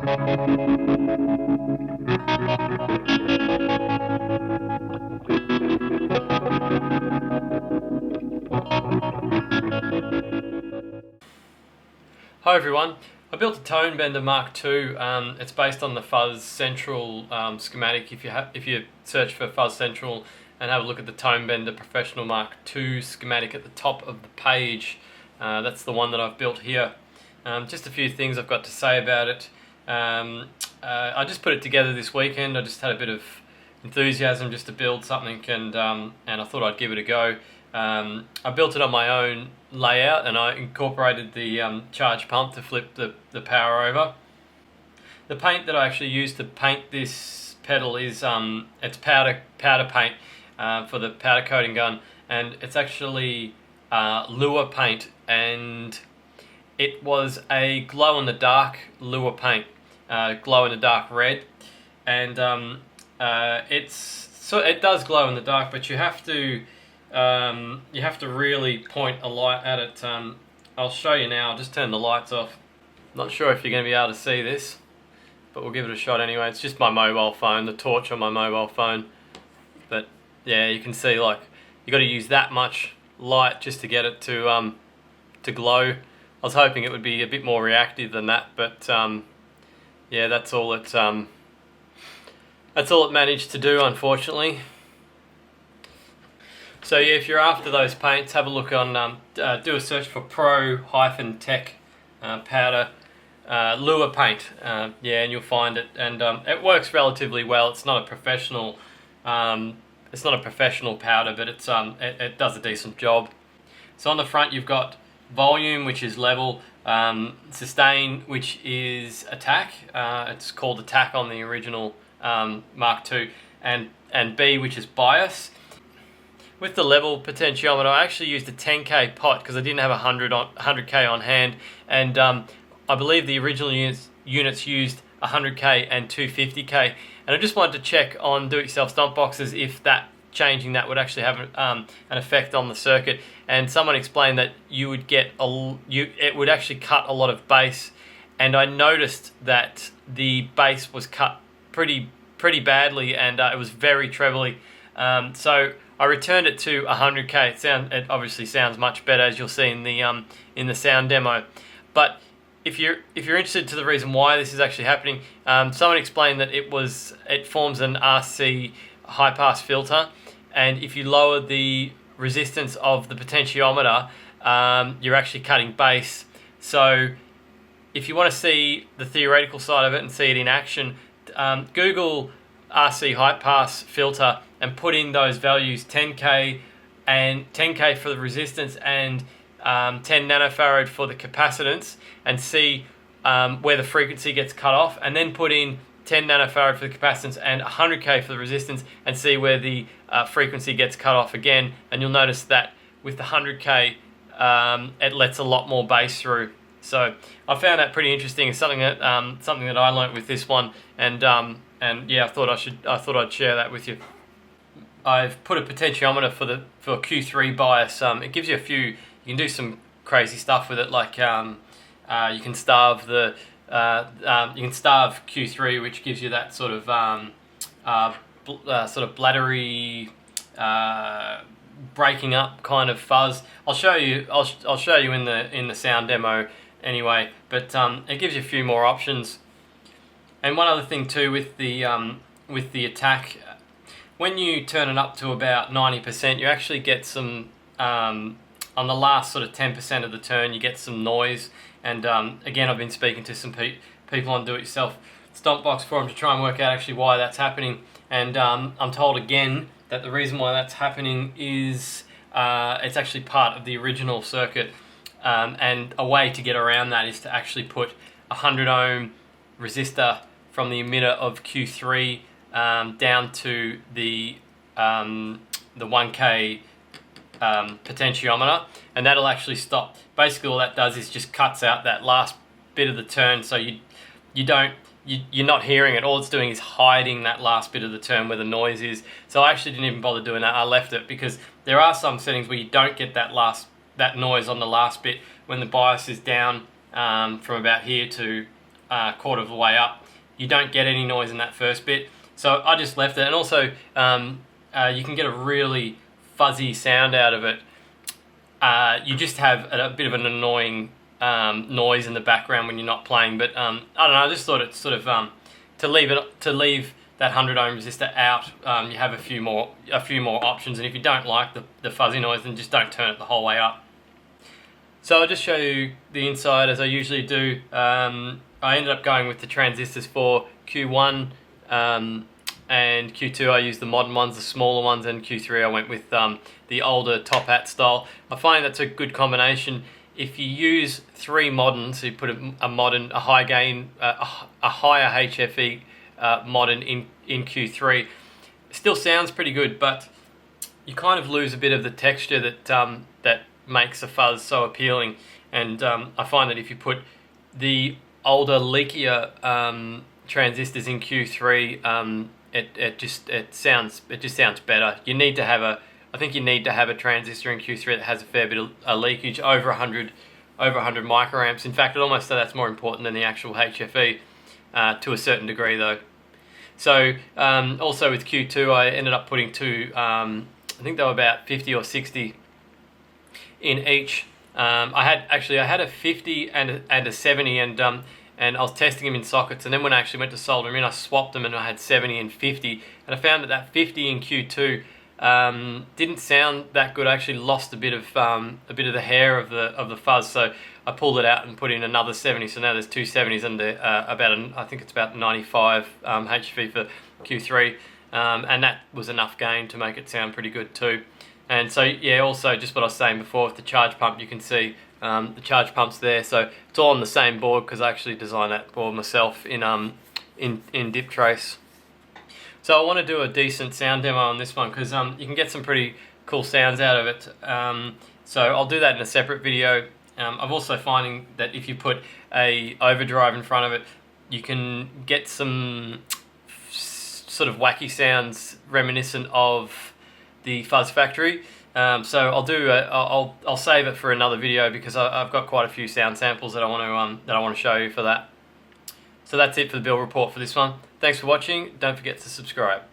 Hi everyone, I built a Tonebender Mkii. It's based on the Fuzz Central schematic. If you search for Fuzz Central and have a look at the Tonebender Professional Mark II schematic at the top of the page, that's the one that I've built here. Just a few things I've got to say about it. I just put it together this weekend. I just had a bit of enthusiasm just to build something, and I thought I'd give it a go. I built it on my own layout, and I incorporated the charge pump to flip the power over. The paint that I actually used to paint this pedal is it's powder paint for the powder coating gun, and it's actually lure paint, and it was a glow-in-the-dark lure paint, glow-in-the-dark red, and it does glow in the dark, but you have to really point a light at it. I'll show you now. I'll just turn the lights off. Not sure if you're going to be able to see this, but we'll give it a shot anyway. It's just my mobile phone, the torch on my mobile phone. But yeah, you can see, like, you got to use that much light just to get it to glow. I was hoping it would be a bit more reactive than that, but yeah, that's all it managed to do, unfortunately. So yeah, if you're after those paints, have a look on, do a search for Pro-Tech powder lure paint. Yeah, and you'll find it, and it works relatively well. It's not a professional, powder, but it does a decent job. So on the front, you've got volume, which is level, sustain, which is attack. It's called attack on the original Mark II, and B, which is bias. With the level potentiometer, I actually used a 10k pot because I didn't have 100k on hand, and I believe the original units used 100k and 250k, and I just wanted to check on do-it-yourself stomp boxes if changing that would actually have an effect on the circuit. And someone explained that you would get it would actually cut a lot of bass, and I noticed that the bass was cut pretty badly, and it was very trebly. So I returned it to 100k. It obviously sounds much better, as you'll see in the sound demo. But if you're interested to the reason why this is actually happening, someone explained that it forms an RC high pass filter, and if you lower the resistance of the potentiometer, you're actually cutting bass. So if you want to see the theoretical side of it and see it in action, Google RC high pass filter and put in those values, 10k for the resistance and 10 nanofarad for the capacitance, and see where the frequency gets cut off, and then put in 10 nanofarad for the capacitance and 100k for the resistance, and see where the frequency gets cut off again, and you'll notice that with the 100k it lets a lot more bass through. So I found that pretty interesting. It's something that I learnt with this one, and yeah, I thought I'd share that with you. I've put a potentiometer for Q3 bias. It gives you you can do some crazy stuff with it, like you can starve Q3, which gives you that sort of bladdery, breaking up kind of fuzz. I'll show you in the sound demo anyway, but it gives you a few more options. And one other thing too with the attack, when you turn it up to about 90%, you actually get some, on the last sort of 10% of the turn, you get some noise. And again, I've been speaking to some people on do-it-yourself stomp box forum to try and work out actually why that's happening. And I'm told again that the reason why that's happening is it's actually part of the original circuit. And a way to get around that is to actually put a 100 ohm resistor from the emitter of Q3 down to the 1k potentiometer, and that'll actually stop. Basically all that does is just cuts out that last bit of the turn, so you're not hearing it. All it's doing is hiding that last bit of the turn where the noise is. So I actually didn't even bother doing that. I left it because there are some settings where you don't get that noise on the last bit when the bias is down from about here to quarter of the way up, you don't get any noise in that first bit. So I just left it, and also you can get a really fuzzy sound out of it. You just have a bit of an annoying noise in the background when you're not playing. But I don't know. I just thought it's sort of to leave that 100 ohm resistor out. You have a few more options, and if you don't like the fuzzy noise, then just don't turn it the whole way up. So I'll just show you the inside as I usually do. I ended up going with the transistors for Q1 and Q2. I used the modern ones, the smaller ones, and Q3 I went with the older top hat style. I find that's a good combination. If you use 3 modern, so you put a modern, a high gain, a higher HFE modern in Q3, it still sounds pretty good, but you kind of lose a bit of the texture that makes a fuzz so appealing. And I find that if you put the older, leakier transistors in Q3, it just sounds better. You need to have I think you need to have a transistor in Q3 that has a fair bit of leakage, over 100 microamps. In fact, I'd almost say that's more important than the actual HFE to a certain degree, though. So also with Q2, I ended up putting 2. I think they were about 50 or 60 in each. I had a 50 and a 70, and I was testing them in sockets, and then when I actually went to solder them in, I swapped them and I had 70 and 50, and I found that 50 in Q2 didn't sound that good. I actually lost a bit of the hair of the fuzz, so I pulled it out and put in another 70. So now there's 2 70s and I think it's about 95 HV for Q3, and that was enough gain to make it sound pretty good too. And so yeah, also just what I was saying before with the charge pump, you can see the charge pump's there, so it's all on the same board because I actually designed that board myself in Dip Trace. So I want to do a decent sound demo on this one because you can get some pretty cool sounds out of it. So I'll do that in a separate video. I'm also finding that if you put a overdrive in front of it, you can get some sort of wacky sounds reminiscent of the Fuzz Factory. So I'll save it for another video because I've got quite a few sound samples that I want to show you for that. So that's it for the build report for this one. Thanks for watching. Don't forget to subscribe.